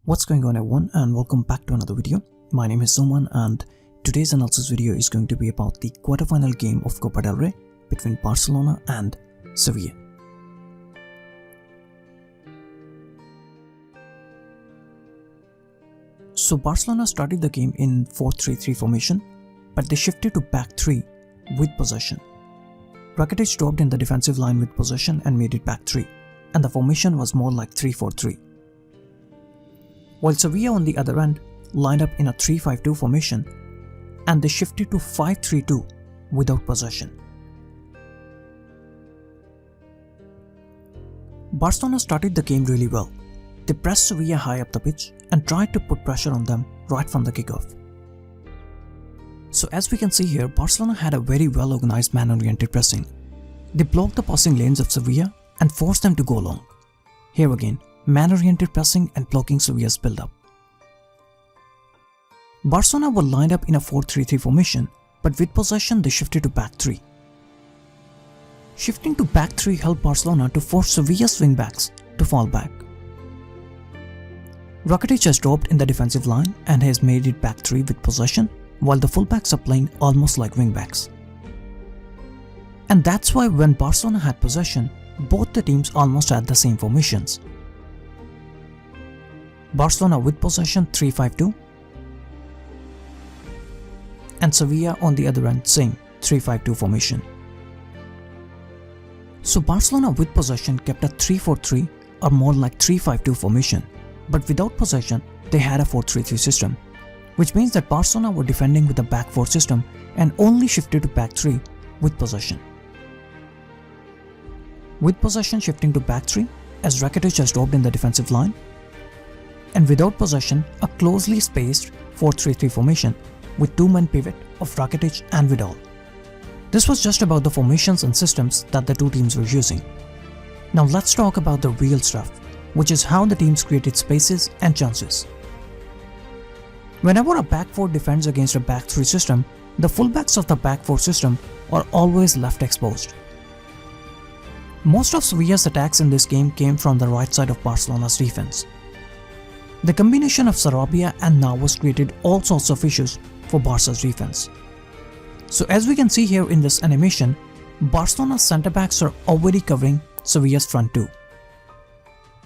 What's going on everyone, and welcome back to another video. My name is Suman and today's analysis video is going to be about the quarterfinal game of Copa del Rey between Barcelona and Sevilla. So Barcelona started the game in 4-3-3 formation, but they shifted to back 3 with possession. Rakitic dropped in the defensive line with possession and made it back 3, and the formation was more like 3-4-3. While Sevilla on the other end lined up in a 3-5-2 formation and they shifted to 5-3-2 without possession. Barcelona started the game really well. They pressed Sevilla high up the pitch and tried to put pressure on them right from the kickoff. So as we can see here, Barcelona had a very well organized man-oriented pressing. They blocked the passing lanes of Sevilla and forced them to go long. Here again, man-oriented pressing and blocking Sevilla's build-up. Barcelona were lined up in a 4-3-3 formation, but with possession they shifted to back 3. Shifting to back 3 helped Barcelona to force Sevilla's wing-backs to fall back. Rakitic has dropped in the defensive line and has made it back 3 with possession, while the fullbacks are playing almost like wing-backs. And that's why when Barcelona had possession, both the teams almost had the same formations. Barcelona with possession 3-5-2 and Sevilla on the other end same 3-5-2 formation. So Barcelona with possession kept a 3-4-3 or more like 3-5-2 formation, but without possession they had a 4-3-3 system, which means that Barcelona were defending with a back 4 system and only shifted to back 3 with possession. With possession shifting to back 3 as Rakitic has dropped in the defensive line, and without possession a closely spaced 4-3-3 formation with 2-man pivot of Rakitic and Vidal. This was just about the formations and systems that the two teams were using. Now let's talk about the real stuff, which is how the teams created spaces and chances. Whenever a back 4 defends against a back 3 system, the fullbacks of the back 4 system are always left exposed. Most of Sevilla's attacks in this game came from the right side of Barcelona's defense. The combination of Sarabia and Navas created all sorts of issues for Barca's defense. So as we can see here in this animation, Barcelona's centre-backs are already covering Sevilla's front 2.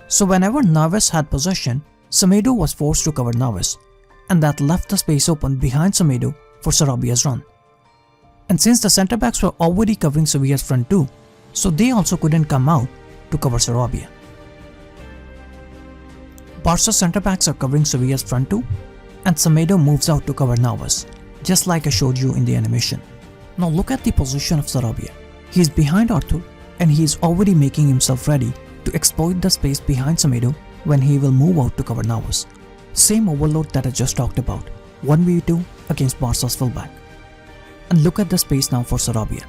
So whenever Navas had possession, Semedo was forced to cover Navas, and that left the space open behind Semedo for Sarabia's run. And since the centre-backs were already covering Sevilla's front 2, so they also couldn't come out to cover Sarabia. Barca's centre-backs are covering Sevilla's front 2 and Semedo moves out to cover Navas, just like I showed you in the animation. Now look at the position of Sarabia. He is behind Arthur and he is already making himself ready to exploit the space behind Semedo when he will move out to cover Navas. Same overload that I just talked about, 1v2 against Barca's fullback. And look at the space now for Sarabia.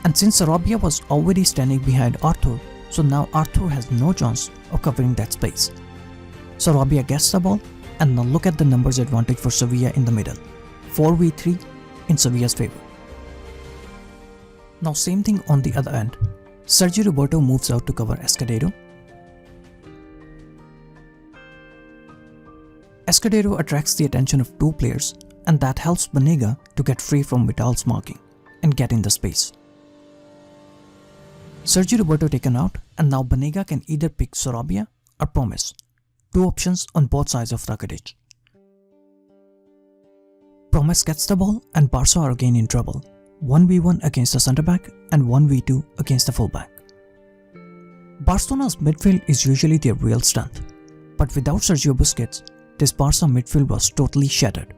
And since Sarabia was already standing behind Arthur, so now Arthur has no chance of covering that space. Sarabia gets the ball, and now look at the numbers advantage for Sevilla in the middle, 4v3 in Sevilla's favor. Now same thing on the other end, Sergi Roberto moves out to cover Escudero. Escudero attracts the attention of 2 players, and that helps Banega to get free from Vidal's marking and get in the space. Sergi Roberto taken out, and now Banega can either pick Sarabia or Promise. 2 options on both sides of Rakitic. Promise gets the ball and Barca are again in trouble, 1v1 against the centre-back and 1v2 against the full-back. Barcelona's midfield is usually their real strength, but without Sergio Busquets, this Barca midfield was totally shattered.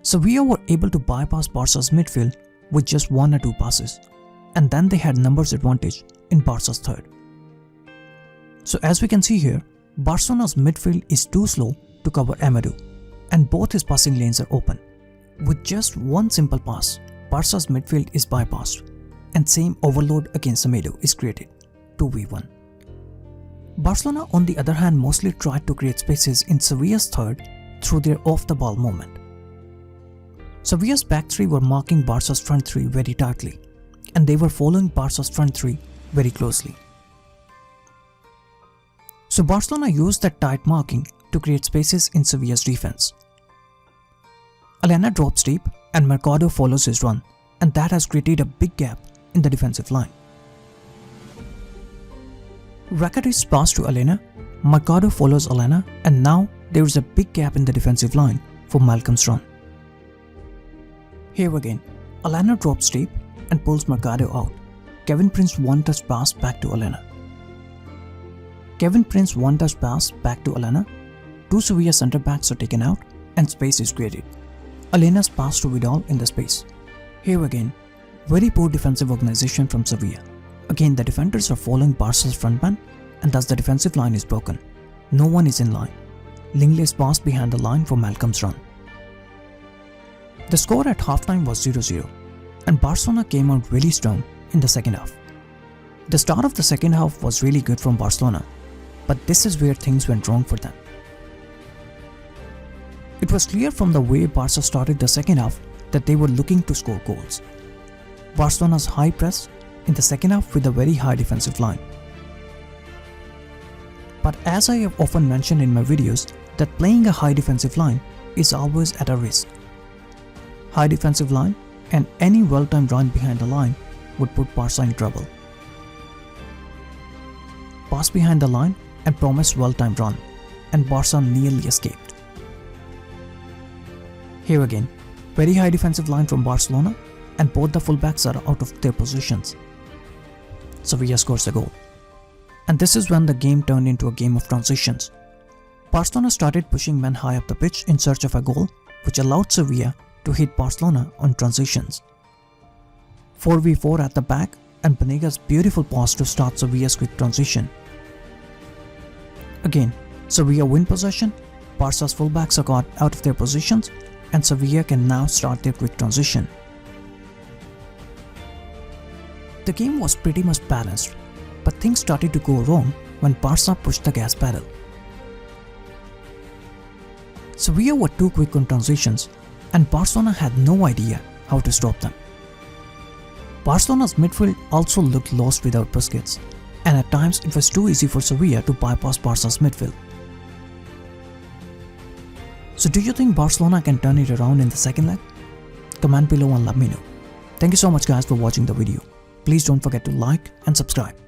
Sevilla were able to bypass Barca's midfield with just 1 or 2 passes, and then they had numbers advantage in Barca's third. So as we can see here, Barcelona's midfield is too slow to cover Amadou, and both his passing lanes are open. With just one simple pass, Barca's midfield is bypassed, and same overload against Amadou is created, 2v1. Barcelona on the other hand mostly tried to create spaces in Sevilla's third through their off-the-ball movement. Sevilla's back 3 were marking Barca's front 3 very tightly, and they were following Barca's front 3 very closely. So Barcelona used that tight marking to create spaces in Sevilla's defense. Elena drops deep and Mercado follows his run, and that has created a big gap in the defensive line. Rakitic's pass to Elena, Mercado follows Elena, and now there is a big gap in the defensive line for Malcolm's run. Here again, Elena drops deep and pulls Mercado out. Kevin Prince one-touch pass back to Elena. Kevin Prince one-touch pass back to Elena. Two Sevilla centre-backs are taken out and space is created. Elena's pass to Vidal in the space. Here again, very poor defensive organization from Sevilla. Again, the defenders are following Barca's frontman, and thus the defensive line is broken. No one is in line. Linglet's pass behind the line for Malcolm's run. The score at halftime was 0-0, and Barcelona came out really strong in the second half. The start of the second half was really good from Barcelona, but this is where things went wrong for them. It was clear from the way Barca started the second half that they were looking to score goals. Barcelona's high press in the second half with a very high defensive line. But as I have often mentioned in my videos, that playing a high defensive line is always at a risk. High defensive line and any well-timed run behind the line would put Barca in trouble. Pass behind the line and promised well-timed run, and Barca nearly escaped. Here again, very high defensive line from Barcelona, and both the fullbacks are out of their positions. Sevilla scores a goal. And this is when the game turned into a game of transitions. Barcelona started pushing men high up the pitch in search of a goal, which allowed Sevilla to hit Barcelona on transitions. 4v4 at the back, and Banega's beautiful pass to start Sevilla's quick transition. Again, Sevilla win possession, Barca's fullbacks are caught out of their positions, and Sevilla can now start their quick transition. The game was pretty much balanced, but things started to go wrong when Barca pushed the gas pedal. Sevilla were too quick on transitions, and Barcelona had no idea how to stop them. Barcelona's midfield also looked lost without Busquets, and at times it was too easy for Sevilla to bypass Barca's midfield. So do you think Barcelona can turn it around in the second leg? Comment below and let me know. Thank you so much guys for watching the video. Please don't forget to like and subscribe.